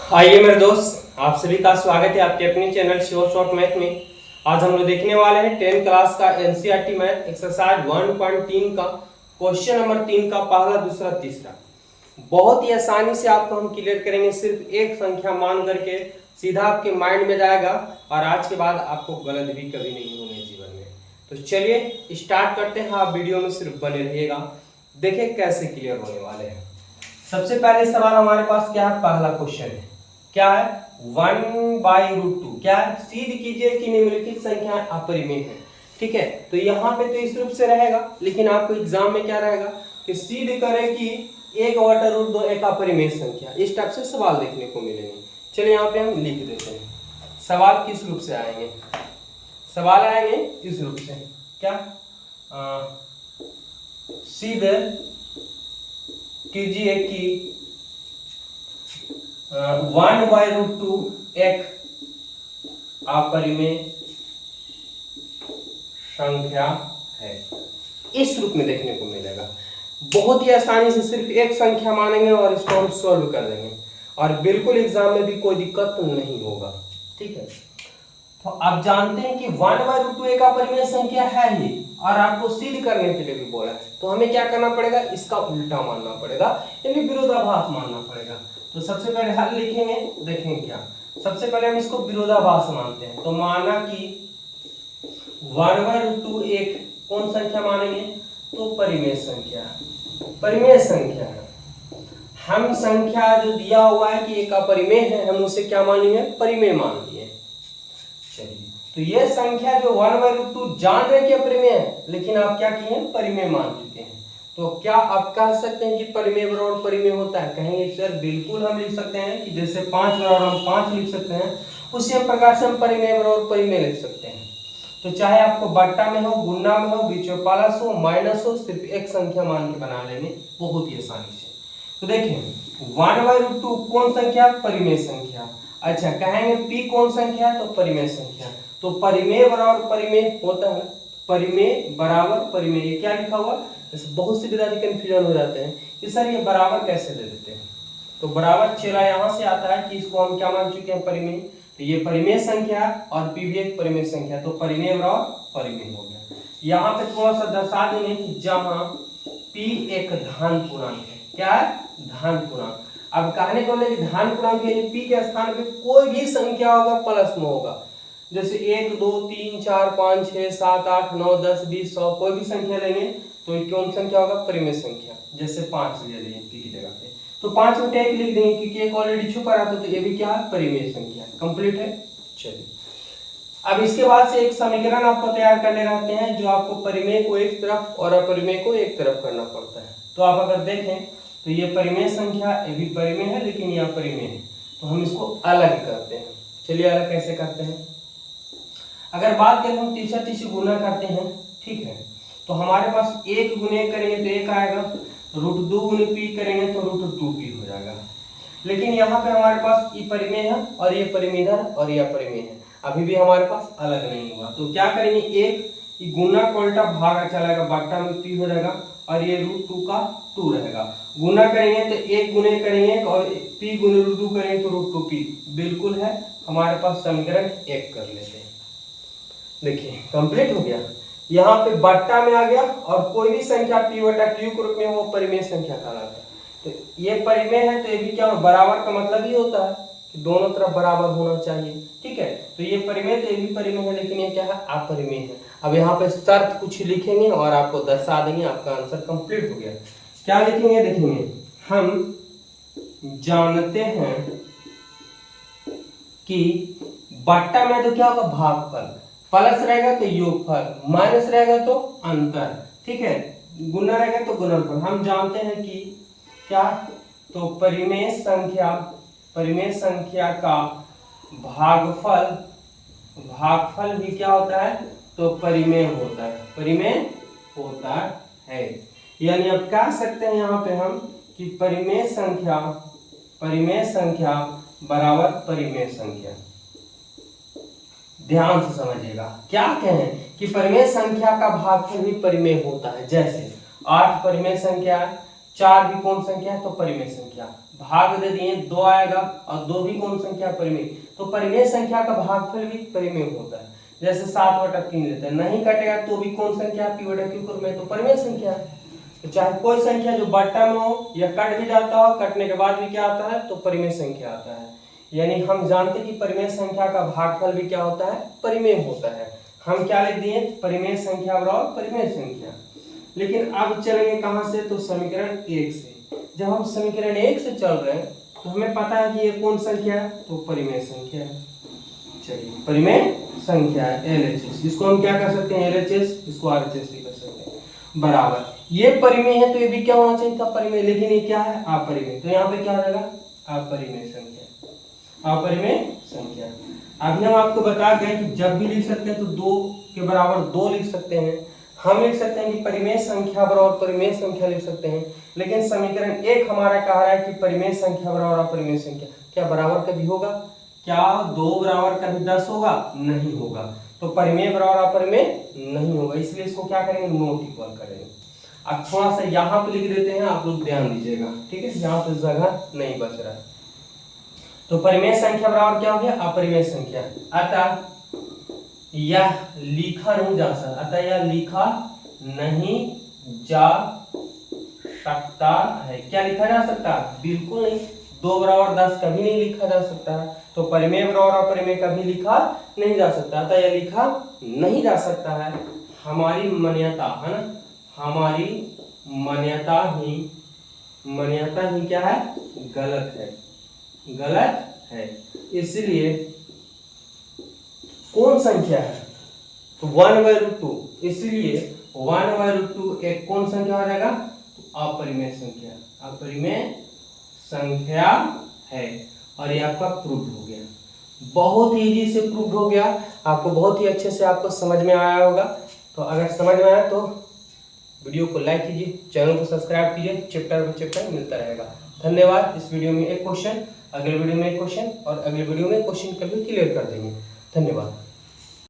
आइए मेरे दोस्त, आप सभी का स्वागत है आपके अपने चैनल श्योर शॉर्ट मैथ में। आज हम लोग देखने वाले हैं 10th क्लास का एनसीईआरटी मैथ एक्सरसाइज 1.3 का क्वेश्चन नंबर 3 का पहला, दूसरा, तीसरा। बहुत ही आसानी से आपको हम क्लियर करेंगे, सिर्फ एक संख्या मान करके सीधा आपके माइंड में जाएगा और आज के बाद आपको गलत भी कभी नहीं होंगे जीवन में। तो चलिए स्टार्ट करते हैं, आप वीडियो में सिर्फ बने रहिएगा, देखिए कैसे क्लियर होने वाले हैं। सबसे पहले सवाल हमारे पास क्या है, पहला क्वेश्चन है, क्या है 1/√2। क्या है, सिद्ध कीजिए कि निम्नलिखित संख्या अपरिमेय है। ठीक है, तो यहाँ पे तो इस रूप से रहेगा, लेकिन आपको एग्जाम में क्या रहेगा कि सिद्ध करें कि 1/√2 एक अपरिमेय संख्या। इस टाइप से सवाल देखने को मिलेंगे। चलिए यहाँ पे हम लिख देते हैं, सवाल किस रूप से आएंगे। सवाल आएंगे इस रूप से, क्या सिद्ध कीजिए कि 1/√2 एक अपरिमेय संख्या है। इस रूप में देखने को मिलेगा। बहुत ही आसानी से सिर्फ एक संख्या मानेंगे और इसको हम सॉल्व कर देंगे और बिल्कुल एग्जाम में भी कोई दिक्कत नहीं होगा। ठीक है, तो आप जानते हैं कि 1/√2 एक अपरिमेय संख्या है ही और आपको सिद्ध करने के लिए भी बोला है, तो हमें क्या करना पड़ेगा, इसका उल्टा मानना पड़ेगा, यानी विरोधाभास मानना पड़ेगा। तो सबसे पहले हल लिखेंगे, देखेंगे क्या। सबसे पहले हम इसको विरोधाभास मानते हैं, तो माना कि 1/√2 एक कौन संख्या मानेंगे, तो परिमेय संख्या। परिमेय संख्या है, हम संख्या जो दिया हुआ है कि एक अपरिमेय है, हम उसे क्या मानेंगे, परिमेय मान लिए। चलिए, तो ये संख्या जो 1/√2 जान रहे कि अपरिमेय है, लेकिन आप क्या किए हैं, परिमेय मान चुके हैं। तो क्या आप कह सकते हैं कि परिमेय बराबर परिमेय होता है, कहेंगे सर बिल्कुल हम लिख सकते हैं कि जैसे 5 बराबर हम 5 लिख सकते हैं, उसी प्रकार से हम परिमेय बराबर परिमेय लिख सकते हैं। तो चाहे आपको बट्टा में हो, गुणा में हो, बीच में प्लस हो, माइनस हो, सिर्फ एक संख्या मान के बना लेंगे बहुत ही आसानी से। तो देखिए 1/√2 कौन संख्या, परिमेय संख्या। अच्छा, कहेंगे p कौन संख्या, तो परिमेय संख्या। तो परिमेय बराबर परिमेय होता है, परिमेय बराबर परिमेय। ये क्या लिखा हुआ, जैसे बहुत से विद्यार्थी कंफ्यूजन हो जाते हैं कि सर ये बराबर कैसे ले देते हैं। तो बराबर चला यहाँ से आता है कि इसको हम क्या मान चुके हैं, परिमेय। तो ये परिमेय संख्या और p भी एक परिमेय संख्या, तो परिमेय बराबर परिमेय हो गया। यहाँ पे थोड़ा सा दर्शा देंगे कि जहाँ p एक धन पूर्णांक है, क्या है, धन पूर्णांक। अब कहने को कि धन पूर्णांक यानी p के स्थान पे कोई भी संख्या होगा प्लस में होगा, जैसे 1 2 3 4 5 6 7 8 9 10 20 100 कोई भी संख्या लेंगे तो ये कौन संख्या होगा, परिमेय संख्या। जैसे 5 ले लिए p की जगह पे, तो 5 में टेक लिख देंगे क्योंकि एक ऑलरेडी छुपा रहा था, तो ये भी क्या है, परिमेय संख्या। कंप्लीट है। चलिए, अब इसके बाद से एक समीकरण आपको तैयार करने रहते हैं, जो आपको परिमेय को एक तरफ और अपरिमेय को एक तरफ करना पड़ता है। तो आप अगर देखें तो ये परिमेय संख्या, ये भी परिमेय है लेकिन यह अपरिमेय है, तो हम इसको अलग करते हैं। चलिए अलग कैसे करते हैं, अगर बात करें हम तीसरा गुना करते हैं, ठीक है, तो हमारे पास 1 गुने करेंगे तो 1 आएगा, √2 गुने p करेंगे तो √2p हो जाएगा। लेकिन यहाँ पे हमारे पास ये परिमेय है और ये परिमेय इधर और ये अपरिमेय है, अभी भी हमारे पास अलग नहीं हुआ। तो क्या करेंगे, एक गुना को उल्टा भागा चलाएगा, बट्टा में p हो जाएगा और ये √2 का 2 रहेगा। गुना करेंगे तो 1 गुने करेंगे और p गुने √2 करेंगे तो √2p बिल्कुल है हमारे पास। समीकरण 1 कर लेते हैं, देखिए कंप्लीट हो गया। यहाँ पे बट्टा में आ गया और कोई भी संख्या p बटा q के रूप में वो परिमेय संख्या कहलाता है। तो ये परिमेय है तो ये भी क्या, बराबर का मतलब ही होता है कि दोनों तरफ बराबर होना चाहिए। ठीक है, तो ये परिमेय तो ये भी परिमेय है, लेकिन ये क्या है, अपरिमेय है। अब यहाँ पे शर्त कुछ लिखेंगे और आपको दर्शा देंगे, आपका आंसर कंप्लीट हो गया। क्या लिखेंगे, देखेंगे, हम जानते हैं कि बट्टा में तो क्या होगा, भागफल, प्लस रहेगा तो योगफल, माइनस रहेगा तो अंतर, ठीक है, गुना रहेगा तो गुणनफल। हम जानते हैं कि क्या, तो परिमेय संख्या का भागफल भी क्या होता है, तो परिमेय होता है, परिमेय होता है। यानी अब कह सकते हैं यहाँ पे हम कि परिमेय संख्या बराबर परिमेय संख्या। ध्यान से समझिएगा, क्या कहें कि परिमेय संख्या का भागफल भी परिमेय होता है। जैसे 8 परिमेय संख्या है, 4 भी कौन संख्या है तो परिमेय संख्या। भाग दे दिए 2 आएगा और 2 भी कौन संख्या परिमेय, तो परिमेय संख्या का भागफल भी परिमेय होता है। जैसे 7/3 लेते हैं, नहीं कटेगा तो भी कौन संख्या p/q में तो परिमेय संख्या है। तो चाहे कोई संख्या जो बट्टा में हो या कट भी जाता हो, कटने के बाद भी क्या आता है तो परिमेय संख्या आता है। यानी हम जानते कि परिमेय संख्या का भागफल भी क्या होता है परिमेय होता है। हम क्या लिख दिए परिमेय संख्या बराबर परिमेय संख्या। लेकिन अब चलेंगे कहां से तो समीकरण 1 से। जब हम समीकरण 1 से चल रहे हैं तो हमें पता है कि ये कौन संख्या है तो परिमेय संख्या है। चलिए परिमेय संख्या है LHS, इसको हम क्या कर सकते हैं LHS, इसको RHS भी कर सकते हैं बराबर। ये परिमेय है तो ये भी क्या होना चाहिए था परिमेय, लेकिन ये क्या है अपरिमेय, तो यहाँ पे क्या रहेगा अपरिमेय संख्या, अपरिमेय संख्या। अभी हम आपको बता गए कि जब भी लिख सकते हैं तो 2 के बराबर 2 लिख सकते हैं। हम लिख सकते हैं कि परिमेय संख्या बराबर परिमेय संख्या लिख सकते हैं, लेकिन समीकरण 1 हमारा कह रहा है कि परिमेय संख्या बराबर अपरिमेय संख्या। क्या बराबर कभी होगा, क्या 2 बराबर कभी 10 होगा, नहीं होगा। तो परिमेय बराबर अपरिमेय नहीं होगा, इसलिए इसको क्या करेंगे नॉट इक्वल करेंगे। अब थोड़ा सा यहाँ पे लिख देते हैं, आप लोग ध्यान दीजिएगा, ठीक है, यहाँ पे जगह नहीं बच रहा है। तो परिमेय संख्या बराबर क्या हो गया अपरिमेय संख्या। अतः यह लिखा नहीं जा सकता, अतः यह लिखा नहीं जा सकता है। क्या लिखा जा सकता, बिल्कुल नहीं। 2 बराबर 10 कभी नहीं लिखा जा सकता है, तो परिमेय बराबर अपरिमेय कभी लिखा नहीं जा सकता, अतः यह लिखा नहीं जा सकता है। हमारी मान्यता है ना, हमारी मान्यता ही क्या है गलत है, गलत है। इसलिए कौन संख्या है तो 1/√2, इसलिए 1/√2 एक कौन संख्या हो जाएगा तो अपरिमेय संख्या, अपरिमेय संख्या है। और ये आपका प्रूव हो गया, बहुत इजी से प्रूव हो गया, आपको बहुत ही अच्छे से आपको समझ में आया होगा। तो अगर समझ में आया तो वीडियो को लाइक कीजिए, चैनल को सब्सक्राइब कीजिए, चैप्टर बाय चैप्टर मिलता रहेगा। धन्यवाद। इस वीडियो में एक क्वेश्चन, अगले वीडियो में एक क्वेश्चन और अगले वीडियो में क्वेश्चन कभी क्लियर कर देंगे। धन्यवाद।